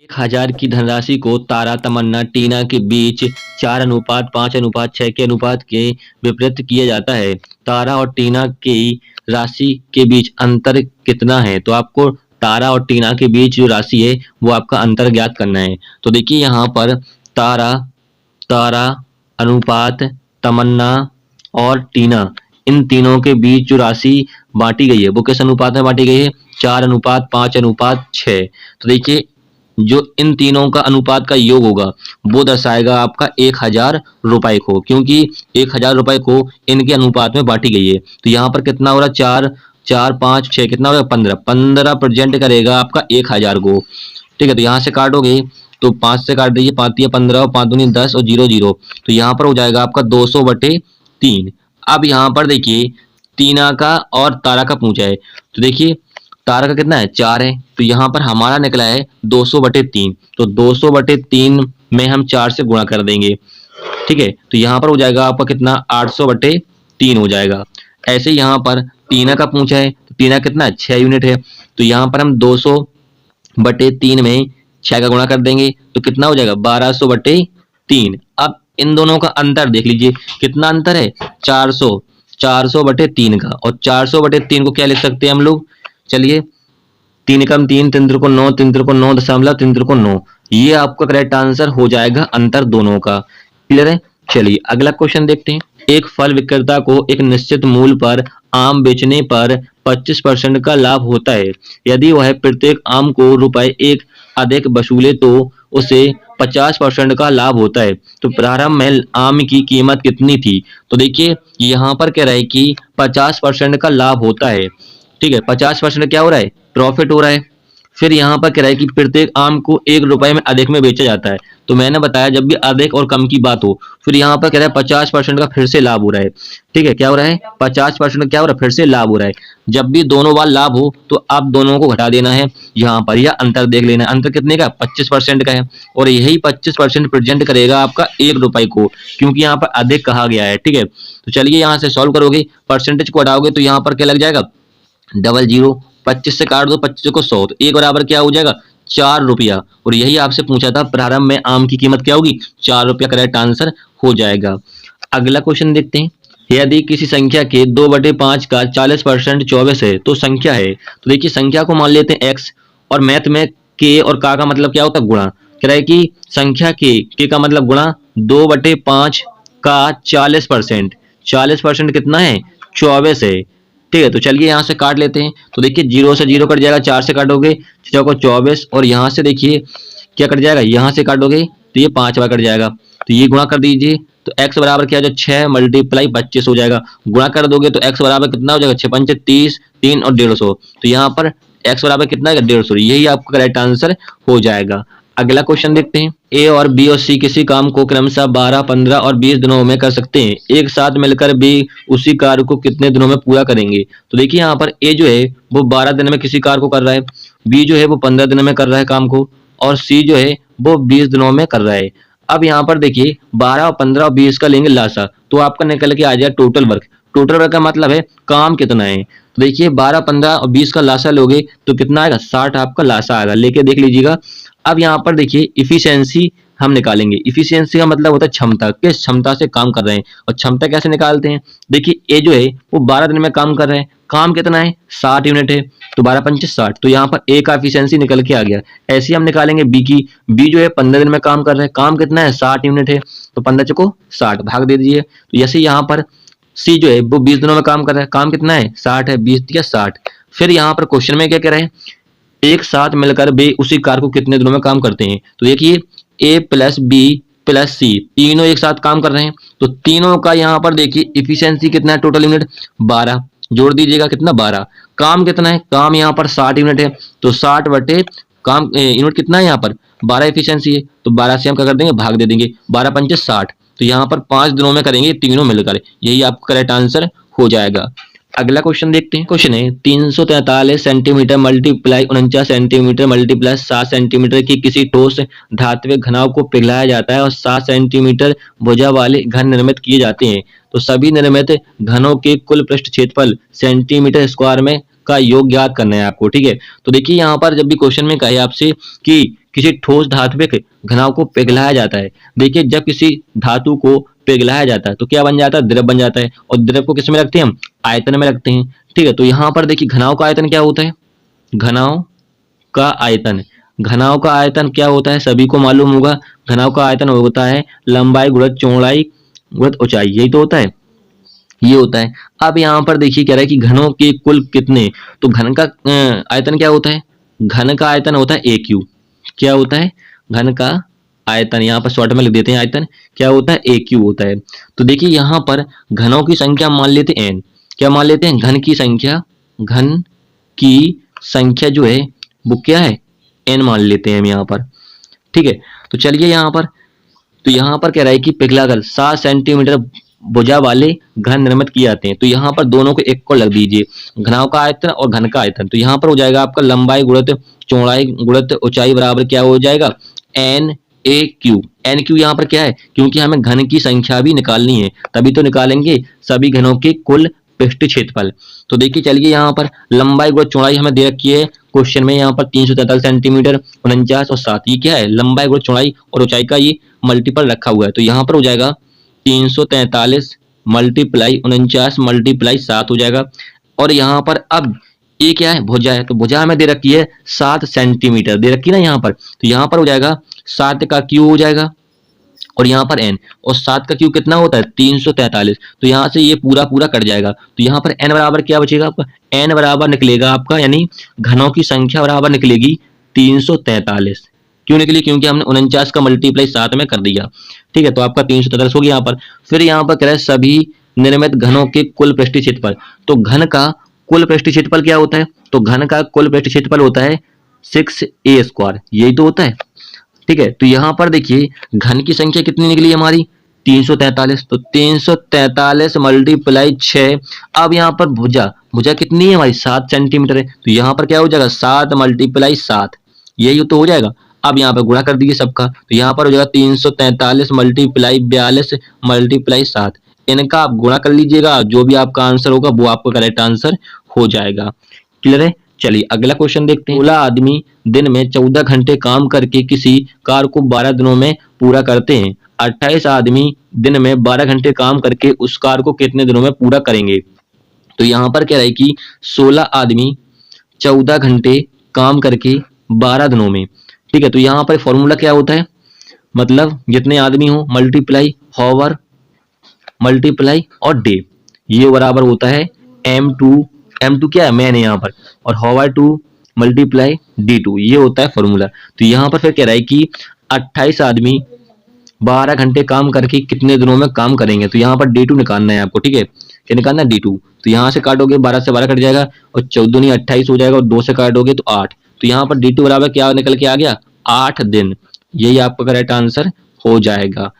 1000 की धनराशि को तारा, तमन्ना, टीना के बीच 4:5:6 के अनुपात के विपरीत किया जाता है। तारा और टीना की राशि के बीच अंतर कितना है? तो आपको तारा और टीना के बीच जो राशि है वो आपका अंतर ज्ञात करना है। तो देखिए यहाँ पर तारा तारा अनुपात तमन्ना और टीना, इन तीनों के बीच जो राशि बांटी गई है वो किस अनुपात में बांटी गई है? 4:5:6। तो देखिए जो इन तीनों का अनुपात का योग होगा वो दर्शाएगा आपका 1000 रुपए को, क्योंकि 1000 रुपए को इनके अनुपात में बांटी गई है। तो यहाँ पर कितना हो रहा है? 4 4 5 6 कितना हो रहा है? 15 15 प्रेजेंट करेगा आपका 1000 को। ठीक है, तो यहाँ से काटोगे तो 5 से काट दीजिए, 5 या 15 और 5 दूनी 10 और 0 0। तो यहाँ पर हो जाएगा आपका 200/3। अब यहाँ पर देखिए टीना का और तारा का पूछा है। तो देखिए तारा का कितना है? 4 है। तो यहाँ पर हमारा निकला है 200/3। तो 200/3 में हम 4 से गुणा कर देंगे। ठीक है, तो यहाँ पर हो जाएगा आपका कितना? 800/3 हो जाएगा। ऐसे यहाँ पर टीना का पूछा है। तो टीना कितना है? 6 यूनिट है। तो यहाँ पर हम 200/3 में 6 का गुणा कर देंगे तो कितना हो जाएगा? 1200/3। अब इन दोनों का अंतर देख लीजिए, कितना अंतर है? 400 400/3 का। और 400/3 को क्या लिख सकते हैं हम लोग? चलिए, 3 एकम 3, 3 त्रिकोण 9, 3 त्रिकोण 9 दशमलव 3 त्रिकोण 9। ये आपका करेक्ट आंसर हो जाएगा अंतर दोनों का। क्लियर है? चलिए अगला क्वेश्चन देखते हैं। एक फल विक्रेता को एक निश्चित मूल्य पर आम बेचने पर 25% का लाभ होता है। यदि वह प्रत्येक आम को ₹1 अधिक वसूले तो उसे 50% का लाभ होता है। तो प्रारंभ में आम की कीमत कितनी थी? तो देखिए यहाँ पर कह रहा है कि 50% का लाभ होता है। ठीक है, 50% क्या हो रहा है? प्रॉफिट हो रहा है। फिर यहाँ पर कह रहा है कि प्रत्येक आम को ₹1 में अधिक में बेचा जाता है। तो मैंने बताया जब भी अधिक और कम की बात हो, फिर यहाँ पर कह रहा है 50% का फिर से लाभ हो रहा है। ठीक है, क्या हो रहा है? 50% क्या हो रहा है? फिर से लाभ हो रहा है। जब भी दोनों बार लाभ हो तो आप दोनों को घटा देना है यहाँ पर, या अंतर देख लेना है। अंतर कितने का? 25% का है। और यही 25% प्रेजेंट करेगा आपका ₹1 को, क्योंकि यहाँ पर अधिक कहा गया है। ठीक है, तो चलिए यहाँ से सॉल्व करोगे, परसेंटेज को हटाओगे तो यहाँ पर क्या लग जाएगा? 00। 25 से काट दो 25 को 100, तो 1 बराबर क्या हो जाएगा? ₹4। और यही आपसे पूछा था प्रारंभ में आम की कीमत क्या होगी? ₹4। करेक्ट आंसर हो जाएगा। अगला क्वेश्चन देखते हैं। यदि किसी संख्या के 2/5 का 40% 24 है तो संख्या है। तो देखिए संख्या को मान लेते हैं x, और मैथ में k और का मतलब क्या होता है? गुणा। कह रहा है कि संख्या k का मतलब गुणा 2/5 का 40%। 40% कितना है? 24 है। ठीक है, तो चलिए यहाँ से काट लेते हैं। तो देखिए 0 से 0 कट जाएगा, 4 से काटोगे को 24, और यहाँ से देखिए क्या कट जाएगा? यहाँ से काटोगे तो ये 5 बार कट जाएगा। तो ये गुणा कर दीजिए तो x बराबर क्या हो जाएगा? 6 × 25 हो जाएगा। गुणा कर दोगे तो x बराबर कितना हो जाएगा? 6 पंचे 30, 3 और 150। तो यहाँ पर x बराबर कितना है? 150। यही आपका करेक्ट आंसर हो जाएगा। अगला क्वेश्चन देखते हैं। ए और बी और सी किसी काम को क्रमशः 12, 15 और 20 दिनों में कर सकते हैं। एक साथ मिलकर बी उसी कार्य को कितने दिनों में पूरा करेंगे? तो देखिए यहाँ पर ए जो है वो 12 दिन में किसी कार्य को कर रहा है, बी जो है वो 15 दिन में कर रहा है काम को, और सी जो है वो 20 दिनों में कर रहा है। अब यहाँ पर देखिए 12, 15 और 20 का लेंगे लासा, तो आपका निकल के आ जाएगा टोटल वर्क। टोटल वर्क का मतलब है काम कितना है। तो देखिए 12, 15 और 20 का लासा लोगे तो कितना आएगा? 60 आपका लासा आएगा। लेके देख लीजिएगा। अब यहाँ पर देखिए इफिशियंसी हम निकालेंगे। इफिशियंसी का मतलब होता है क्षमता, किस क्षमता से काम कर रहे हैं। और क्षमता कैसे निकालते हैं? देखिए ए जो है वो 12 दिन में काम कर रहे हैं, काम कितना है? 60 यूनिट है। तो 12 पंचे 60, तो यहाँ पर ए का एफिशिएंसी निकल के आ गया। ऐसे ही हम निकालेंगे बी की। बी जो है 15 दिन में काम कर रहे हैं, काम कितना है? 60 यूनिट है। तो 15 चको 60 भाग दे दीजिए। तो जैसे यहाँ पर सी जो है वो 20 दिनों में काम कर रहा है, काम कितना है? 60 है, 20 दिया 60। फिर यहाँ पर क्वेश्चन में क्या कह रहे हैं? एक साथ मिलकर बी उसी कार्य को कितने दिनों में काम करते हैं। तो देखिए ए प्लस बी प्लस सी तीनों एक साथ काम कर रहे हैं, तो तीनों का यहाँ पर देखिए इफिशियंसी कितना है? टोटल यूनिट 12 जोड़ दीजिएगा, कितना? 12। काम कितना है? काम यहाँ पर 60 यूनिट है, तो 60 बटे काम यूनिट कितना है? यहाँ पर 12 इफिशियंसी है, तो 12 से हम क्या कर देंगे? भाग दे देंगे। 12 पंचे 60, तो यहाँ पर 5 दिनों में करेंगे तीनों मिलकर। यही आपका करेक्ट आंसर हो जाएगा। अगला क्वेश्चन देखते हैं। क्वेश्चन है 343 centimetre multiply 49 centimetre multiply 7 centimetre की किसी ठोस धात्विक घनाव को पिघलाया जाता है और 7 सेंटीमीटर भुजा वाले घन निर्मित किए जाते हैं। तो सभी निर्मित घनों के कुल पृष्ठ क्षेत्रफल सेंटीमीटर स्क्वायर में का योग ज्ञात करना है आपको। ठीक है, तो देखिए यहाँ पर जब भी क्वेश्चन में कहे आपसे कि किसी ठोस धातु के घनाभ को पिघलाया जाता है। देखिए जब किसी धातु को पिघलाया जाता है तो क्या बन जाता है, द्रव बन जाता है। और द्रव को किस में रखते हैं हम, आयतन में रखते हैं। ठीक है, तो यहाँ पर देखिए घनाभ का आयतन क्या होता है, घनाभ का आयतन, घनाभ का आयतन क्या होता है, सभी को मालूम होगा। घनाभ का आयतन होता है लंबाई गुणित चौड़ाई गुणित ऊंचाई, यही तो होता है, ये होता है। अब यहाँ पर देखिए कह रहा है कि घनों के कुल कितने, तो घन का आयतन क्या होता है, घन का आयतन होता है ए क्यू। क्या होता है, घन का आयतन, यहाँ पर शॉर्ट में लिख देते हैं आयतन क्या होता है, ए क्यू होता है। तो देखिए यहाँ पर घनों की संख्या मान लेते हैं एन, क्या मान लेते हैं, घन की संख्या, घन की संख्या जो है वो क्या है, एन मान लेते हैं हम यहाँ पर। ठीक है, तो चलिए यहाँ पर, तो यहाँ पर कह रहा है कि पिघलाकर 7 सेंटीमीटर भुजा वाले घन निर्मित किए जाते हैं। तो यहाँ पर दोनों को एक को लग दीजिए, घनाभ का आयतन और घन का आयतन। तो यहाँ पर हो जाएगा आपका लंबाई गुणित चौड़ाई गुणित ऊंचाई बराबर क्या हो जाएगा, N A Q. N Q यहाँ पर क्या है, क्योंकि हमें घन की संख्या भी निकालनी है, तभी तो निकालेंगे सभी घनों के कुल पृष्ठ क्षेत्रफल। तो देखिए चलिए यहाँ पर लंबाई गुणित चौड़ाई हमें दे रखी है क्वेश्चन में, यहाँ पर 343 सेंटीमीटर 49 और 7, ये क्या है, लंबाई गुणित चौड़ाई और ऊंचाई का ये मल्टीपल रखा हुआ है। तो यहाँ पर हो जाएगा 343 मल्टीप्लाई 49 मल्टीप्लाई 7 हो जाएगा। और यहाँ पर अब ये क्या है, भुजा है, तो भुजा हमें दे रखी है 7 सेंटीमीटर दे रखी है ना यहाँ पर। तो यहाँ पर हो जाएगा 7 का क्यू हो जाएगा और यहाँ पर n, और 7 का क्यू कितना होता है 343। तो यहाँ से ये पूरा पूरा कट जाएगा। तो यहाँ पर n बराबर क्या बचेगा आपका, n बराबर निकलेगा आपका, यानी घनों की संख्या बराबर निकलेगी 343। क्यों निकली, क्योंकि हमने 49 का मल्टीप्लाई 7 में कर दिया। ठीक है, तो आपका 343 हो गया यहाँ पर। फिर यहाँ पर कह रहे हैं सभी निर्मित घनों के कुल पृष्ठीय क्षेत्रफल। तो घन का कुल पृष्ठीय क्षेत्रफल क्या होता है, तो घन का कुल पृष्ठीय क्षेत्रफल होता है 6a², यही तो होता है। ठीक है, तो यहाँ पर देखिए घन की संख्या कितनी निकली हमारी 343, तो 343 मल्टीप्लाई 6। अब यहाँ पर भुजा, भुजा कितनी है हमारी 7 सेंटीमीटर है, तो यहाँ पर क्या हो जाएगा 7 मल्टीप्लाई 7, यही तो हो जाएगा। अब यहाँ पर गुणा कर दीजिए सबका, तो यहाँ पर हो जाएगा 343 मल्टीप्लाई 42 मल्टीप्लाई 7। इनका आप गुणा कर लीजिएगा, जो भी आपका आंसर होगा वो आपका करेक्ट आंसर हो जाएगा। क्लियर है, चलिए अगला क्वेश्चन देखते हैं। 16 आदमी दिन में 14 घंटे काम करके किसी कार्य को 12 दिनों में पूरा करते हैं। 28 आदमी दिन में 12 घंटे काम करके उस कार्य को कितने दिनों में पूरा करेंगे। तो यहाँ पर कह रहा है कि 16 आदमी 14 घंटे काम करके 12 दिनों में। ठीक है, तो यहाँ पर फॉर्मूला क्या होता है, मतलब जितने आदमी हो मल्टीप्लाई हॉवर मल्टीप्लाई और डे, ये बराबर होता है m2 क्या है मैन है यहाँ पर, और हॉवर 2 मल्टीप्लाई d2, ये होता है फॉर्मूला। तो यहाँ पर फिर कह रहा है कि 28 आदमी 12 घंटे काम करके कितने दिनों में काम करेंगे। तो यहाँ पर d2 निकालना है आपको। ठीक है, क्या निकालना है d2। तो यहाँ से काटोगे 12 से 12 कट जाएगा और 14 नहीं 28 हो जाएगा और 2 से काटोगे तो 8। तो यहाँ पर d2 बराबर क्या निकल के आ गया 8 दिन, यही आपका करेक्ट आंसर हो जाएगा।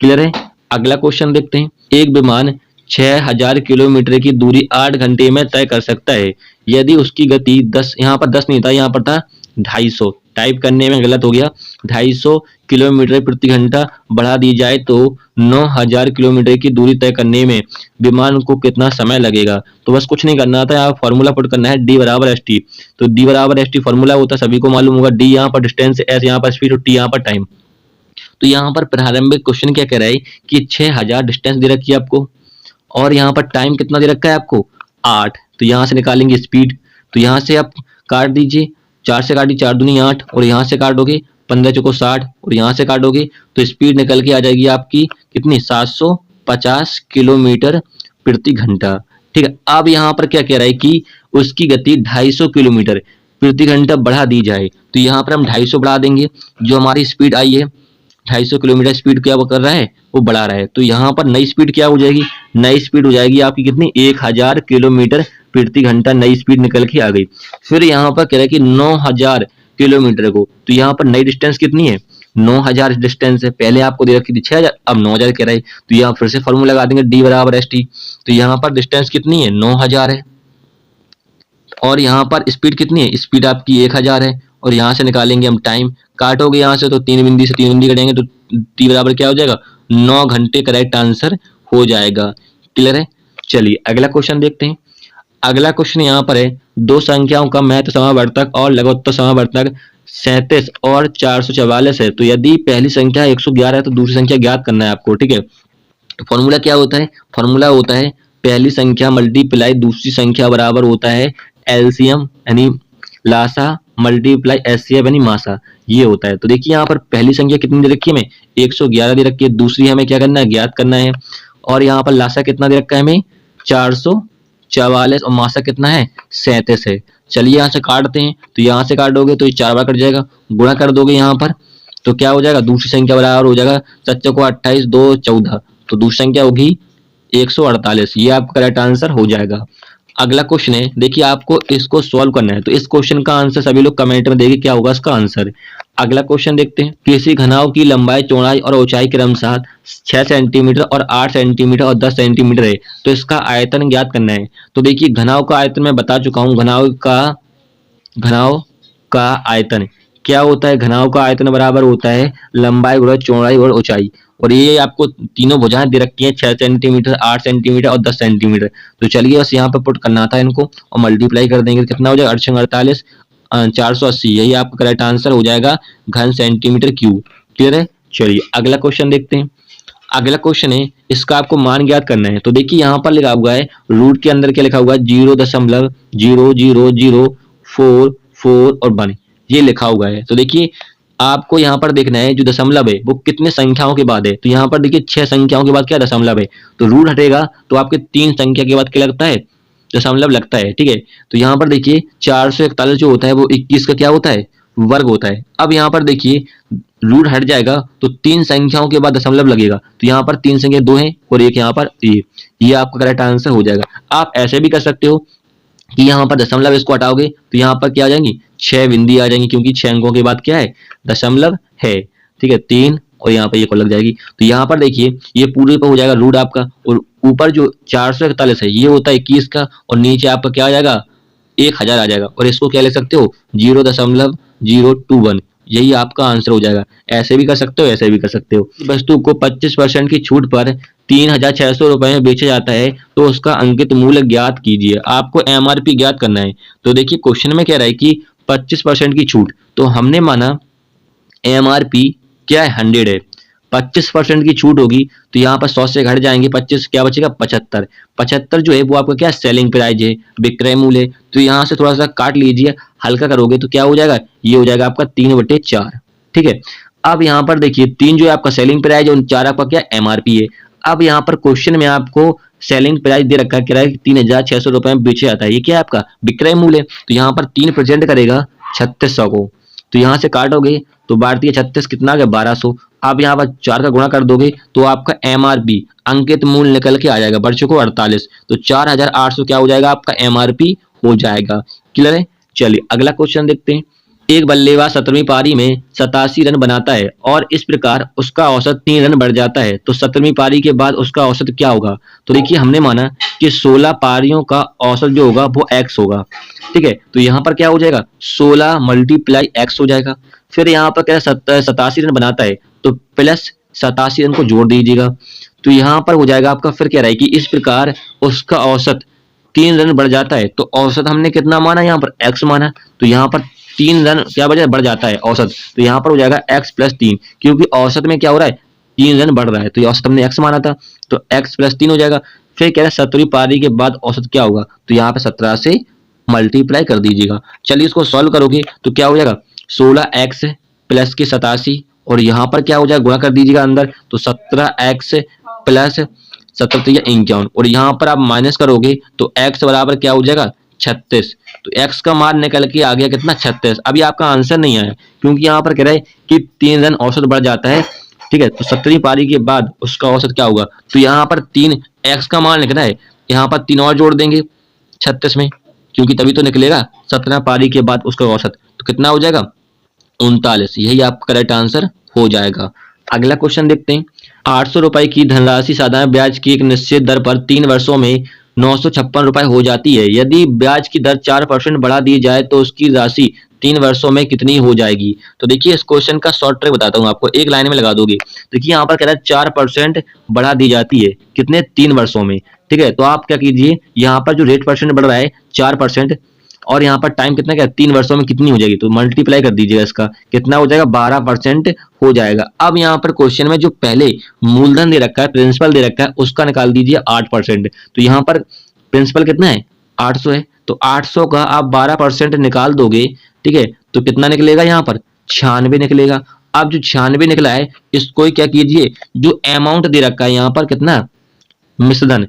क्लियर है, अगला क्वेश्चन देखते हैं। एक विमान 6000 किलोमीटर की दूरी 8 घंटे में तय कर सकता है यदि उसकी गति 10, यहाँ पर 10 नहीं था, यहाँ पर था 250, टाइप करने में गलत हो गया, 250 किलोमीटर प्रति घंटा बढ़ा दी जाए तो 9000 किलोमीटर की दूरी तय करने में विमान को कितना समय लगेगा। तो बस कुछ नहीं करना था, यहाँ फॉर्मूला पुट करना है d बराबर एस टी। तो d बराबर एस टी फॉर्मूला होता है, सभी को मालूम होगा, d यहाँ पर डिस्टेंस, s यहाँ पर स्पीड और t यहाँ पर टाइम। तो यहाँ पर प्रारंभिक क्वेश्चन क्या कह रहा है कि 6000 डिस्टेंस दे रखी है आपको और यहाँ पर टाइम कितना दे रखा है आपको 8। तो यहाँ से निकालेंगे स्पीड, तो यहाँ से आप काट दीजिए, 4 से काटिए 4 दूनी 8 और यहाँ से काटोगे 15 चौको 60 और यहाँ से काटोगे तो स्पीड निकल के आ जाएगी आपकी कितनी 750 किलोमीटर प्रति घंटा। ठीक है, अब यहाँ पर क्या कह रहा है कि उसकी गति 250 किलोमीटर प्रति घंटा बढ़ा दी जाए। तो यहाँ पर हम 250 बढ़ा देंगे, जो हमारी स्पीड आई है 250 किलोमीटर स्पीड क्या वो कर रहा है, वो बढ़ा रहा है। तो यहाँ पर नई स्पीड क्या हो जाएगी, नई स्पीड हो जाएगी आपकी कितनी 1000 किलोमीटर प्रति घंटा, नई स्पीड निकल के आ गई। फिर यहाँ पर कह रहा है कि 9000 किलोमीटर को, तो यहाँ पर नई डिस्टेंस कितनी है 9000 डिस्टेंस है, पहले आपको दे रखी थी 6000, अब 9000 कह रहा है। तो यहाँ फिर से फॉर्मूला लगा देंगे d बराबर एस टी। तो यहाँ पर डिस्टेंस कितनी है 9000 है और यहाँ पर स्पीड कितनी है, स्पीड आपकी 1000 है और यहाँ से निकालेंगे हम टाइम, काटोगे यहाँ से तो 3 बिंदी से 3 बिंदी कटेंगे तो t बराबर क्या हो जाएगा 9 घंटे करेक्ट आंसर हो जाएगा। क्लियर है, चलिए अगला क्वेश्चन देखते हैं। अगला क्वेश्चन यहाँ पर है दो संख्याओं का महत्व समावर्तक और लघुत्तर समावर्तक 37 और 444 है। तो यदि पहली संख्या 111 है तो दूसरी संख्या ज्ञात करना है आपको, ठीक है। फॉर्मूला क्या होता है? फॉर्मूला होता है पहली संख्या मल्टीप्लाई दूसरी संख्या बराबर होता है एलसीएम यानी लासा मल्टीप्लाई एचसीएफ यानी मासा, ये होता है। तो देखिए यहाँ पर पहली संख्या कितनी दे रखी है हमें? 111 दे रखी है। दूसरी हमें क्या करना है? ज्ञात करना है। और यहाँ पर लासा कितना दे रखा है हमें? 444 और मासा कितना है? 37 है। चलिए यहाँ से काटते हैं। तो यहाँ से काटोगे तो ये 4 बार कट जाएगा, गुणा कर दोगे यहाँ पर तो क्या हो जाएगा? दूसरी संख्या बराबर हो जाएगा 7 को 28 2 14, तो दूसरी संख्या होगी 148। ये आपका करेक्ट आंसर हो जाएगा। अगला क्वेश्चन है, देखिए आपको इसको सॉल्व करना है। तो इस क्वेश्चन का आंसर सभी लोग कमेंट में देखिए क्या होगा इसका आंसर। अगला क्वेश्चन देखते हैं। किसी घनाव की लंबाई चौड़ाई और ऊंचाई क्रमशः 6 सेंटीमीटर और 8 सेंटीमीटर और 10 सेंटीमीटर है, तो इसका आयतन ज्ञात करना है। तो देखिए घनाव का आयतन मैं बता चुका हूँ। घनाव का आयतन क्या होता है? घनाव का आयतन बराबर होता है लंबाई गुणा चौड़ाई और ऊंचाई। और ये आपको तीनों भुजाएं दे रखी हैं 6 सेंटीमीटर 8 सेंटीमीटर और 10 सेंटीमीटर। तो चलिए बस यहाँ पर पुट करना था इनको और मल्टीप्लाई कर देंगे तो कितना हो जाएगा? 48 480। यही आपका करेक्ट आंसर हो जाएगा घन सेंटीमीटर क्यूब। क्लियर है? चलिए अगला क्वेश्चन देखते हैं। अगला क्वेश्चन है, इसका आपको मान ज्ञात करना है। तो देखिए यहाँ पर लिखा हुआ है रूट के अंदर क्या लिखा हुआ है? 0.0004 और 1 ये लिखा हुआ है। तो देखिए आपको यहाँ पर देखना है जो दशमलव है वो कितने संख्याओं के बाद है। तो यहाँ पर देखिए 6 संख्याओं के बाद क्या दशमलव है, तो रूट हटेगा तो आपके 3 संख्या के बाद क्या लगता है? दशमलव लगता है, ठीक है। तो यहाँ पर देखिए 441 जो होता है वो 21 का क्या होता है? वर्ग होता है। अब यहाँ पर देखिए रूट हट जाएगा तो 3 संख्याओं के बाद दशमलव लगेगा। तो यहाँ पर 3 संख्या 2 है और एक यहाँ पर ये आपका करेक्ट आंसर हो जाएगा। आप ऐसे भी कर सकते हो कि यहाँ पर दशमलव इसको हटाओगे तो यहाँ पर क्या आ जाएंगी? 6 बिंदी आ जाएंगी, क्योंकि 6 अंकों के बाद क्या है? दशमलव है, ठीक है। 3 और यहाँ पर एक और लग जाएगी। तो यहाँ पर देखिए ये पूरे पर हो जाएगा रूट आपका, और ऊपर जो 441 है ये होता है 21 का, और नीचे आपका क्या आ जाएगा? 1000 आ जाएगा। और इसको क्या लिख सकते हो? 0.021। यही आपका आंसर हो जाएगा। ऐसे भी कर सकते हो, ऐसे भी कर सकते हो। वस्तु को 25% की छूट पर 3600 रुपए में बेचा जाता है तो उसका अंकित मूल्य ज्ञात कीजिए। आपको एमआरपी ज्ञात करना है। तो देखिए क्वेश्चन में कह रहा है कि 25% की छूट, तो हमने माना एमआरपी क्या है? 100 है। 25% की छूट होगी तो यहाँ पर 100 से घट जाएंगे 25, क्या बचेगा? 75। 75 जो है वो आपका क्या? सेलिंग प्राइस है, विक्रय मूल्य है। तो यहाँ से थोड़ा सा काट लीजिए, हल्का करोगे तो क्या हो जाएगा? ये हो जाएगा आपका 3/4, ठीक है। अब यहाँ पर देखिए 3 जो है आपका सेलिंग प्राइस है और 4 आपका क्या? एमआरपी है। अब यहाँ पर क्वेश्चन में आपको सेलिंग प्राइस दे रखा है, किराया 3600 रुपए में बेचा जाता है। ये क्या है? आपका विक्रय मूल्य। तो यहाँ पर 3 प्रेजेंट करेगा 3600 को, तो यहाँ से काटोगे तो भारतीय 36 कितना आ गया? 1200। आप यहाँ पर 4 का गुणा कर दोगे तो आपका एमआरपी अंकित मूल्य निकल के आ जाएगा, वर्षों को 48। तो 4800 क्या हो जाएगा? आपका एमआरपी हो जाएगा। क्लियर है? चलिए अगला क्वेश्चन देखते हैं। एक बल्लेबाज 17वीं पारी में 87 रन बनाता है और इस प्रकार उसका औसत 3 रन बढ़ जाता है, तो 17वीं पारी के बाद उसका औसत क्या होगा? तो देखिए हमने माना कि 16 पारियों का औसत जो होगा वो x होगा, ठीक है। तो यहाँ पर क्या हो जाएगा? 16 मल्टीप्लाई x हो जाएगा। फिर यहाँ पर क्या? 87 रन बनाता है तो प्लस 87 रन को जोड़ दीजिएगा, तो यहाँ पर हो जाएगा आपका। फिर कह रहा है कि इस प्रकार उसका औसत 3 रन बढ़ जाता है, तो औसत हमने कितना माना? यहाँ पर x माना। तो यहाँ पर 3 रन क्या बढ़ जाता है? औसत। तो यहाँ पर हो जाएगा x + 3, क्योंकि औसत में क्या हो रहा है? 3 रन बढ़ रहा है, तो ये औसत हमने x माना था, तो x + 3 हो जाएगा। फिर कह रहा है 17वीं पारी के बाद औसत क्या होगा? तो यहाँ पे 17 से मल्टीप्लाई कर दीजिएगा। चलिए इसको सॉल्व करोगे तो क्या हो जाएगा? 16x प्लस के 87, और यहाँ पर क्या हो जाएगा? गुणा कर दीजिएगा अंदर, तो 17x प्लस 17 51, और यहाँ पर आप माइनस करोगे तो x बराबर क्या हो जाएगा? 36। तो x का मान निकल के आ गया कितना? 36। अभी आपका आंसर नहीं आया क्योंकि यहाँ पर कह रहा है कि 3 रन औसत बढ़ जाता है, ठीक है। तो 17वीं पारी के बाद उसका औसत क्या होगा? तो यहाँ पर 3 x का मान लिखना है, यहाँ पर 3 और जोड़ देंगे 36 में, क्योंकि तभी तो निकलेगा 17 पारी के बाद उसका औसत। तो कितना हो जाएगा? 39। यही आपका करेक्ट आंसर हो जाएगा। अगला क्वेश्चन देखते हैं। 800 रुपए की धनराशि साधारण ब्याज की एक निश्चित दर पर 3 वर्षों में 956 रुपए हो जाती है। यदि ब्याज की दर 4% बढ़ा दी जाए तो उसकी राशि 3 वर्षों में कितनी हो जाएगी? तो देखिए इस क्वेश्चन का शॉर्ट ट्रिक बताता हूँ आपको, एक लाइन में लगा दोगे। देखिए यहाँ पर कह रहा है 4% बढ़ा दी जाती है, कितने? 3 वर्षों में, ठीक है। तो आप क्या कीजिए, यहाँ पर जो रेट परसेंट बढ़ रहा है 4%, और यहाँ पर टाइम कितना क्या 3 वर्षों में कितनी हो जाएगी, तो मल्टीप्लाई कर दीजिएगा, इसका कितना हो जाएगा 12% हो जाएगा। अब यहाँ पर क्वेश्चन में जो पहले मूलधन दे रखा है, प्रिंसिपल दे रखा है, उसका निकाल दीजिए 8%। तो यहाँ पर प्रिंसिपल कितना है 800 है, तो 800 का आप 12% निकाल दोगे, ठीक है, तो कितना निकलेगा यहाँ पर 96 निकलेगा। अब जो 96 निकला है इसको ही क्या कीजिए, जो अमाउंट दे रखा है यहाँ पर कितना मिश्रधन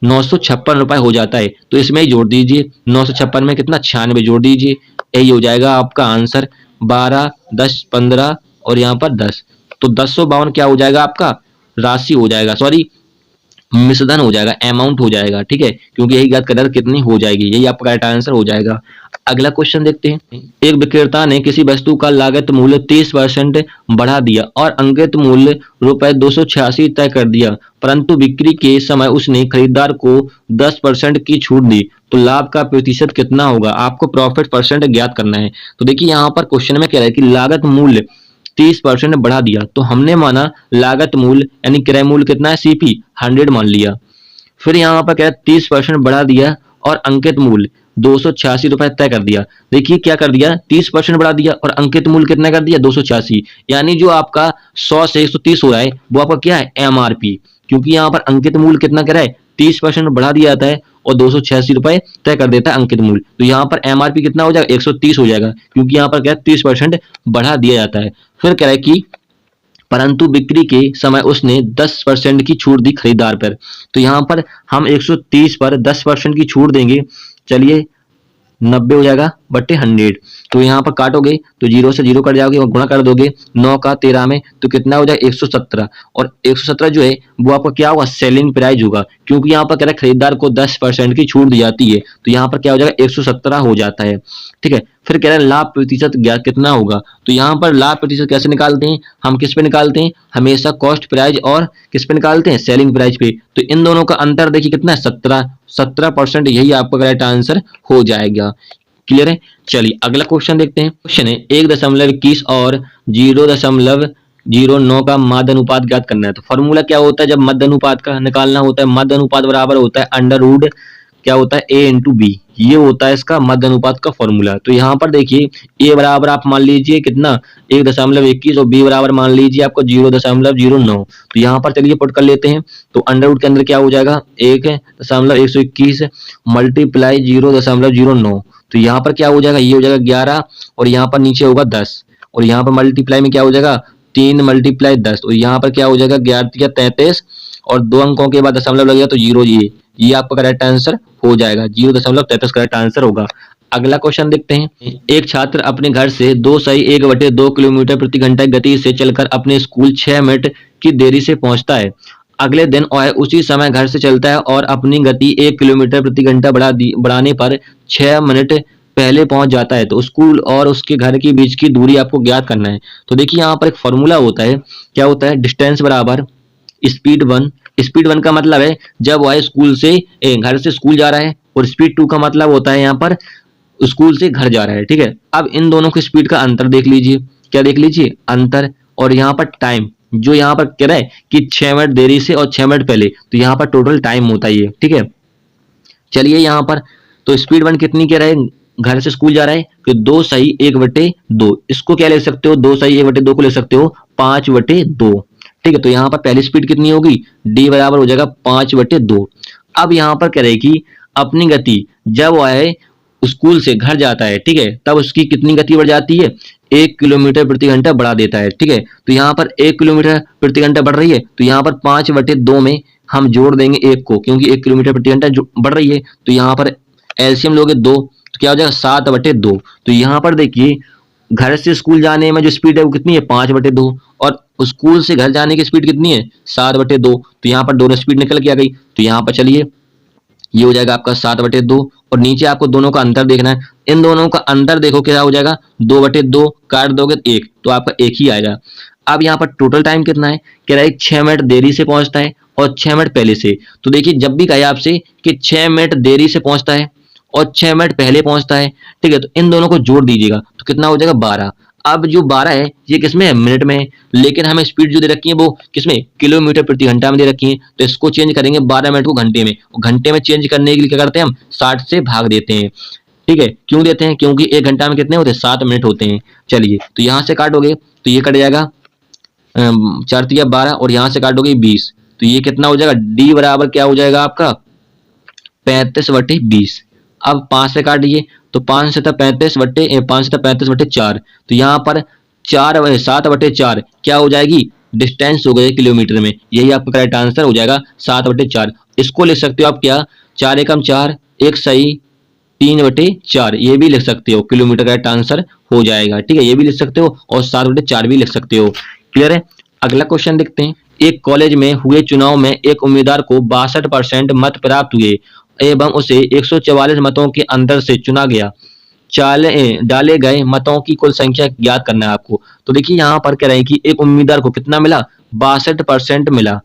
956 रुपए हो जाता है, तो इसमें ही जोड़ दीजिए 956 में कितना 96 जोड़ दीजिए, यही हो जाएगा आपका आंसर 12, 10, 15 और यहाँ पर 10, तो 1052 क्या हो जाएगा आपका राशि हो जाएगा, सॉरी मिश्रधन हो जाएगा, अमाउंट हो जाएगा, ठीक है, क्योंकि यही ज्ञात करना कितनी हो जाएगी, यही आपका राइट आंसर हो जाएगा। अगला क्वेश्चन देखते हैं। एक विक्रेता ने किसी वस्तु का लागत मूल्य 30% बढ़ा दिया और अंकित मूल्य रुपए 286 तय कर दिया, परंतु बिक्री के समय उसने खरीदार को 10% की छूट दी, तो लाभ का प्रतिशत कितना होगा, आपको प्रॉफिट परसेंट ज्ञात करना है। तो देखिए यहाँ पर क्वेश्चन में कह रहा है कि लागत मूल्य 30% बढ़ा दिया, तो हमने माना लागत मूल्य यानी क्रय मूल्य कितना है सीपी 100 मान लिया। फिर यहाँ पर क्या 30% बढ़ा दिया और अंकित मूल्य 286 रुपए तय कर दिया। देखिए क्या कर दिया 30% बढ़ा दिया और अंकित मूल्य कितना कर दिया 286, यानी जो आपका 100 से 130 हो रहा है वो आपका क्या है एमआरपी, क्योंकि यहाँ पर अंकित मूल्य कितना कर रहा है 30% बढ़ा दिया जाता है और 286 रुपए तय कर देता है अंकित मूल्य, तो यहाँ पर एमआरपी कितना हो जाएगा 130 हो जाएगा, क्योंकि यहाँ पर क्या 30% बढ़ा दिया जाता है। फिर कह रहा है कि परंतु बिक्री के समय उसने 10% की छूट दी खरीदार पर, तो यहाँ पर हम 130 पर 10% की छूट देंगे, चलिए 90 हो जाएगा बट्टे 100, तो यहाँ पर काटोगे तो 0 से 0 कट जाओगे और गुणा कर दोगे 9 का 13 में, तो कितना हो जाएगा 117, और 117 जो है वो आपका क्या होगा सेलिंग प्राइस होगा, क्योंकि यहाँ पर कह रहा है खरीदार को 10% की छूट दी जाती है, तो यहाँ पर क्या हो जाएगा 117 हो जाता है, ठीक है। फिर कह रहे हैं लाभ प्रतिशत कितना होगा, तो यहाँ पर लाभ प्रतिशत कैसे निकालते हैं, हम किस पे निकालते हैं हमेशा कॉस्ट प्राइस और किस पे निकालते हैं सेलिंग प्राइस पे, तो इन दोनों का अंतर देखिए कितना है 17%, यही आपका करेक्ट आंसर हो जाएगा। क्लियर है, चलिए अगला क्वेश्चन देखते हैं। क्वेश्चन है 1.21 और 0.09 का मध्य अनुपात ज्ञात करना है, तो फॉर्मूला क्या होता है जब मध्य अनुपात का निकालना होता है, मध्य अनुपात बराबर होता है अंडर रूट क्या होता है a इंटू बी, ये होता है इसका मध्य अनुपात का फॉर्मूला। तो यहाँ पर देखिए a बराबर आप मान लीजिए कितना 1.21 और b बराबर मान लीजिए आपको 0.09, तो यहाँ पर चलिए पुट कर लेते हैं, तो अंडर रूट के अंदर क्या हो जाएगा 1.121 मल्टीप्लाई 0.09, तो यहाँ पर क्या हो जाएगा ये हो जाएगा 11 और यहाँ पर नीचे होगा 10 और यहाँ पर मल्टीप्लाई में क्या हो जाएगा 3 मल्टीप्लाई 10, तो यहाँ पर क्या हो जाएगा 11 33 और 2 अंकों के बाद दशमलव लगेगा तो 0, ये आपका करेक्ट आंसर हो जाएगा 0.33 करेक्ट आंसर होगा। अगला क्वेश्चन देखते हैं। एक छात्र अपने घर से 2.1/2 किलोमीटर प्रति घंटा गति से चलकर अपने स्कूल 6 मिनट की देरी से पहुंचता है। अगले दिन वह उसी समय घर से चलता है और अपनी गति 1 किलोमीटर प्रति घंटा बढ़ाने पर 6 मिनट पहले पहुंच जाता है, तो स्कूल और उसके घर के बीच की दूरी आपको ज्ञात करना है। तो देखिए यहाँ पर एक फॉर्मूला होता है, क्या होता है डिस्टेंस बराबर स्पीड 1, स्पीड 1 का मतलब है जब वह स्कूल से घर से स्कूल जा रहा है, और स्पीड 2 का मतलब होता है यहाँ पर स्कूल से घर जा रहा है, ठीक है। अब इन दोनों की स्पीड का अंतर देख लीजिए, क्या देख लीजिए अंतर, और यहाँ पर टाइम जो यहाँ पर कह रहा है कि 6 मिनट देरी से और 6 मिनट पहले, तो यहाँ पर टोटल टाइम होता है ये, ठीक है। चलिए यहाँ पर तो स्पीड 1 कितनी कह रहा है घर से स्कूल जा रहा है, तो 2/1/2, इसको क्या लिख सकते हो 2/1/2 को लिख सकते हो 5/2, ठीक है। तो यहाँ पर पहली स्पीड कितनी होगी d बराबर हो जाएगा 5/2। अब यहाँ पर कह रहे हैं कि अपनी गति जब वह स्कूल से घर जाता है, ठीक है, तब उसकी कितनी गति बढ़ जाती है 1 किलोमीटर प्रति घंटा बढ़ा देता है, ठीक है। तो यहाँ पर 1 किलोमीटर प्रति घंटा बढ़ रही है, तो यहाँ पर 5/2 में हम जोड़ देंगे 1 को, क्योंकि 1 किलोमीटर प्रति घंटा बढ़ रही है, तो यहाँ पर एलसीएम लोगे 2, तो क्या हो जाएगा 7/2। तो यहाँ पर देखिए घर से स्कूल जाने में जो स्पीड है वो कितनी है 5/2 और स्कूल से घर जाने की स्पीड कितनी है 7/2, तो यहाँ पर दोनों स्पीड निकल के आ गई, तो यहाँ पर चलिए ये हो जाएगा आपका 7/2 और नीचे आपको दोनों का अंतर देखना है, इन दोनों का अंतर देखो क्या हो जाएगा 2/2 काट दोगे 1, तो आपका 1 ही आएगा। अब यहाँ पर टोटल टाइम कितना है कह रहा है 6 मिनट देरी से पहुंचता है और 6 मिनट पहले से, तो देखिए जब भी कहे आपसे कि 6 मिनट देरी से पहुंचता है और 6 मिनट पहले पहुंचता है, ठीक है, तो इन दोनों को जोड़ दीजिएगा तो कितना हो जाएगा 12। अब जो 12 है ये किसमें है मिनट में है, लेकिन हमें स्पीड जो दे रखी है वो किसमें किलोमीटर प्रति घंटा में दे रखी है, तो इसको चेंज करेंगे 12 मिनट को घंटे में, और घंटे में चेंज करने के लिए क्या करते हैं हम 60 से भाग देते हैं। ठीक है, क्यों देते हैं? क्योंकि 1 घंटा में कितने होते हैं? 7 मिनट होते हैं। चलिए, तो यहाँ से काटोगे तो ये कट जाएगा 4 तिया 12 और यहाँ से काटोगे 20, तो ये कितना हो जाएगा? डी बराबर क्या हो जाएगा आपका? 35/20। अब 5 से काटिए तो 5 से 35/4, तो यहाँ पर 7/4 क्या हो जाएगी? डिस्टेंस हो गई किलोमीटर में, यही आपका करेक्ट आंसर हो जाएगा 7/4। इसको लिख सकते हो आप क्या? 4 एकम 4, एक सही 3/4, ये भी लिख सकते हो, किलोमीटर करेक्ट आंसर हो जाएगा। ठीक है, ये भी लिख सकते हो और 7/4 भी लिख सकते हो। क्लियर है? अगला क्वेश्चन देखते हैं। एक कॉलेज में हुए चुनाव में एक उम्मीदवार को 62% मत प्राप्त हुए एवं उसे 144 मतों के अंतर से चुना गया। डाले गए मतों की कुल संख्या ज्ञात करना है आपको। तो देखिए यहाँ पर कह रहे हैं कि एक उम्मीदवार को कितना मिला? 62% मिला।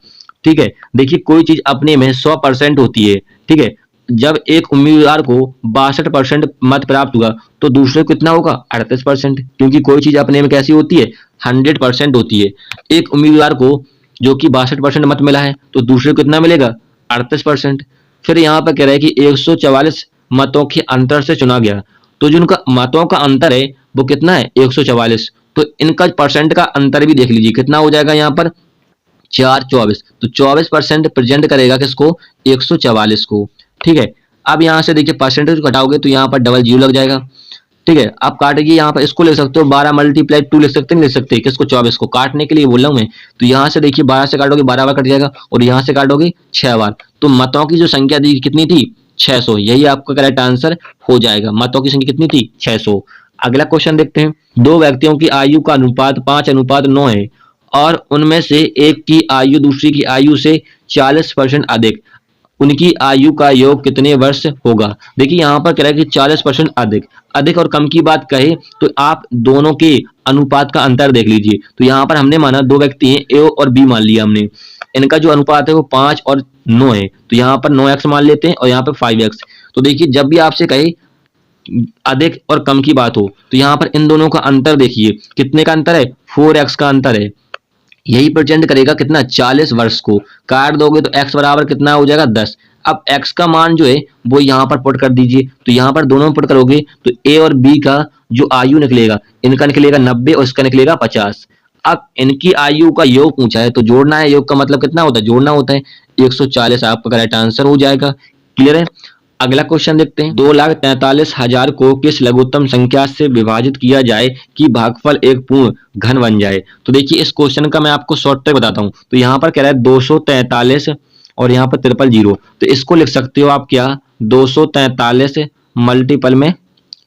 ठीक है, देखिए कोई चीज अपने में 100% होती है। ठीक है, जब एक उम्मीदवार को 62% मत प्राप्त हुआ तो दूसरे को कितना होगा? 38%, क्योंकि कोई चीज अपने में कैसी होती है? 100% होती है। एक उम्मीदवार को जो कि 62% मत मिला है तो दूसरे को कितना मिलेगा? 38%। फिर यहाँ पर कह रहा है कि 144 मतों के अंतर से चुना गया, तो जो उनका मतों का अंतर है वो कितना है? 144। तो इनका परसेंट का अंतर भी देख लीजिए कितना हो जाएगा यहाँ पर? 4 24, तो 24% प्रेजेंट करेगा किसको? 144 को। ठीक है, अब यहाँ से देखिए परसेंटेज घटाओगे तो यहाँ पर डबल जीरो लग जाएगा। ठीक है, आप काटेगी यहाँ पर, इसको लिख सकते हो 12 मल्टीप्लाई 2 लिख सकते हैं, लिख सकते हैं किसको? 24 को। काटने के लिए बोल रहा हूँ मैं। तो यहाँ से देखिए 12 से काटोगे 12 बार कट जाएगा और यहाँ से काटोगे 6 बार, तो मतों की जो संख्या दी कितनी थी? 600। यही आपका करेक्ट आंसर हो जाएगा। मतों की संख्या कितनी थी? 600। अगला क्वेश्चन देखते हैं। दो व्यक्तियों की आयु का अनुपात 5:9 है और उनमें से एक की आयु दूसरी की आयु से 40% अधिक, उनकी आयु का योग कितने वर्ष होगा? देखिए यहाँ पर कह रहा है कि 40% अधिक। अधिक और कम की बात कहे तो आप दोनों के अनुपात का अंतर देख लीजिए। तो यहाँ पर हमने माना दो व्यक्ति हैं, ए और बी मान लिया हमने। इनका जो अनुपात है वो 5 और 9 है, तो यहाँ पर 9x मान लेते हैं और यहाँ पर 5x। तो देखिए जब भी आपसे कहे अधिक और कम की बात हो तो यहाँ पर इन दोनों का अंतर देखिए, कितने का अंतर है? 4x का अंतर है। यही प्रेजेंट करेगा कितना? 40 वर्ष को। काट दोगे तो x बराबर कितना हो जाएगा? 10। अब x का मान जो है वो यहाँ पर पुट कर दीजिए, तो यहाँ पर दोनों पुट करोगे तो a और b का जो आयु निकलेगा, इनका निकलेगा 90 और इसका निकलेगा 50। अब इनकी आयु का योग पूछा है तो जोड़ना है। योग का मतलब कितना होता है? जोड़ना होता है। 140 आपका करेक्ट आंसर हो जाएगा। क्लियर है? अगला क्वेश्चन देखते हैं। 2,43,000 को किस लघुत्तम संख्या से विभाजित किया जाए कि भागफल एक पूर्ण घन बन जाए? तो देखिए इस क्वेश्चन का मैं आपको शॉर्ट ट्रिक बताता हूँ। तो यहाँ पर कह रहा है 243 और यहाँ पर 000, तो इसको लिख सकते हो आप क्या? 243 मल्टीपल में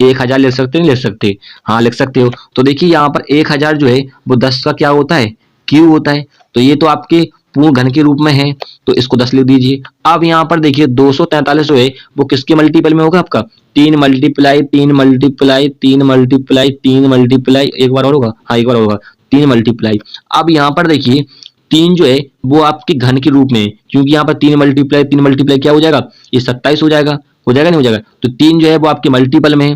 1000 लिख सकते हैं, लिख सकते? हाँ लिख सकते हो। तो देखिए यहाँ पर 1000 जो है वो 10 का क्या होता है? क्यूब होता है। तो ये तो आपके पूर्ण घन के रूप में है, तो इसको 10 लिख दीजिए। अब यहाँ पर देखिए 243 जो है वो किसके मल्टीपल में होगा आपका? 3 मल्टीप्लाई 3 मल्टीप्लाई 3 मल्टीप्लाई 3 मल्टीप्लाई, एक बार और होगा, हाँ एक बार होगा, 3 मल्टीप्लाई। अब यहाँ पर देखिए 3 जो है वो आपके घन के रूप में है, क्योंकि यहाँ पर 3 मल्टीप्लाई क्या हो जाएगा? ये 27 हो जाएगा। हो जाएगा नहीं हो जाएगा? तो 3 जो है वो आपके मल्टीपल में है।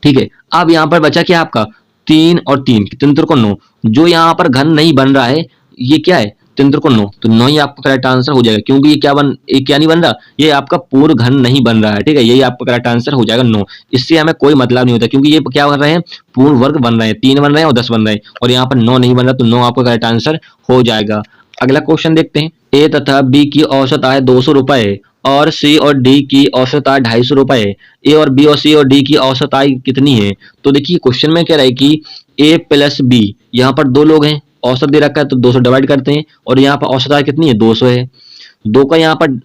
ठीक है, अब यहाँ पर बचा क्या आपका? 3 और 3, 3 त्रिकोण 9। जो यहाँ पर घन नहीं बन रहा है ये क्या है? 3 त्रिकोण 9, तो 9 ही आपका करेक्ट आंसर हो जाएगा, क्योंकि ये क्या नहीं बन रहा? ये आपका पूर्ण घन नहीं बन रहा है। ठीक है, यही आपका करेक्ट आंसर हो जाएगा 9। इससे हमें कोई मतलब नहीं होता, क्योंकि ये क्या बन रहे हैं? पूर्ण वर्ग बन रहे हैं। 3 बन रहे हैं और 10 बन रहे हैं, और यहाँ पर 9 नहीं बन रहा, तो 9 आपका करेक्ट आंसर हो जाएगा। अगला क्वेश्चन देखते हैं। ए तथा बी की औसत आय 200 रुपए है और सी और डी की औसत आय 250 रुपए है। ए और बी और सी और डी की औसत आय कितनी है? तो देखिए क्वेश्चन में कह रहा है कि ए प्लस बी, यहाँ पर दो लोग हैं, औसत दे रखा है तो 200 डिवाइड करते हैं, और यहाँ पर औसत आय कितनी है? 200 है। 2 का यहाँ पर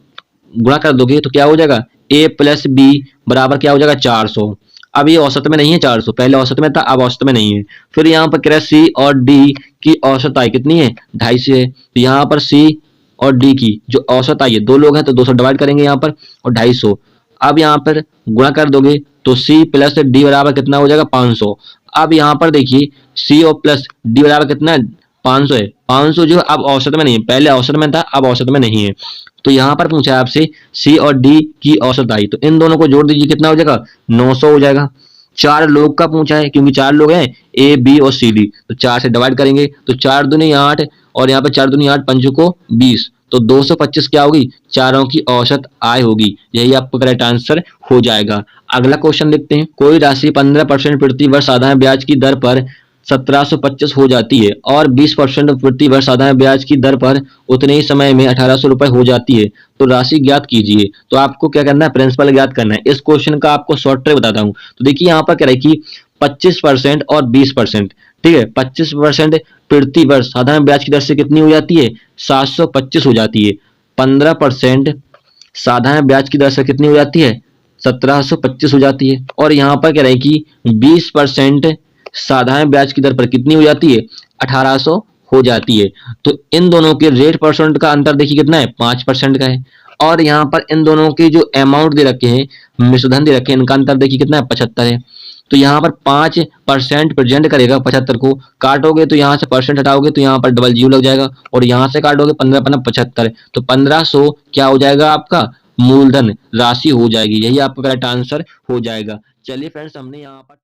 गुणा कर दोगे तो क्या हो जाएगा? ए प्लस बी बराबर क्या हो जाएगा? 400। अब ये औसत में नहीं है 400, पहले औसत में था, अब औसत में नहीं है। फिर यहाँ पर कह रहा है सी और डी की औसत आय कितनी है? 250 है। तो यहाँ पर सी और डी की जो औसत आई है, दो लोग हैं तो 200 डिवाइड करेंगे यहाँ पर और 250। अब यहाँ पर गुणा कर दोगे तो सी प्लस डी बराबर कितना हो जाएगा? 500। अब यहाँ पर देखिए सी और प्लस डी बराबर कितना है? 500 है। 500 जो अब औसत में नहीं है, पहले औसत में था, अब औसत में नहीं है। तो यहाँ पर पूछा है आपसे सी और डी की औसत आई, तो इन दोनों को जोड़ दीजिए, कितना हो जाएगा? 900 हो जाएगा। 4 लोग का पूछा है, क्योंकि 4 लोग हैं ए बी और सी डी, तो 4 से डिवाइड करेंगे तो 4 दूनी 8 और यहाँ पे 4 दूनी 8, 5 को 20, तो 225 क्या होगी, चारों की औसत आय होगी। यही आपका करेक्ट आंसर हो जाएगा। अगला क्वेश्चन देखते हैं। कोई राशि 15% प्रति वर्ष साधारण ब्याज की दर पर 1725 हो जाती है और 20% प्रति वर्ष साधारण ब्याज की दर पर उतने ही समय में 1800 रुपए हो जाती है, तो राशि ज्ञात कीजिए। तो आपको क्या करना है, प्रिंसिपल ज्ञात करना है। इस क्वेश्चन का आपको शॉर्ट ट्रिक बताता हूँ। तो देखिए यहाँ पर क्या है कि 25% और 20%, ठीक है, 25% प्रति वर्ष साधारण ब्याज की दर से कितनी हो जाती है, 725 हो जाती है। 15% साधारण ब्याज की दर से कितनी हो जाती है, 1725 हो जाती है। और यहाँ पर क्या रहे कि 20% साधारण ब्याज की दर पर कितनी हो जाती है, 1800 हो जाती है। तो इन दोनों के रेट परसेंट का अंतर देखिए कितना है, 5% का है। और यहाँ पर इन दोनों के जो अमाउंट दे रखे हैं, मिश्रधन दे रखे हैं, इनका अंतर देखिए कितना है, 75 है। तो यहाँ पर 5% प्रेजेंट करेगा, 75 को काटोगे तो यहाँ से परसेंट हटाओगे तो यहाँ पर डबल जीरो लग जाएगा, और यहाँ से काटोगे 15×75, तो 1500 क्या हो जाएगा आपका मूलधन राशि हो जाएगी। यही आपका करेक्ट आंसर हो जाएगा। चलिए फ्रेंड्स, हमने यहाँ पर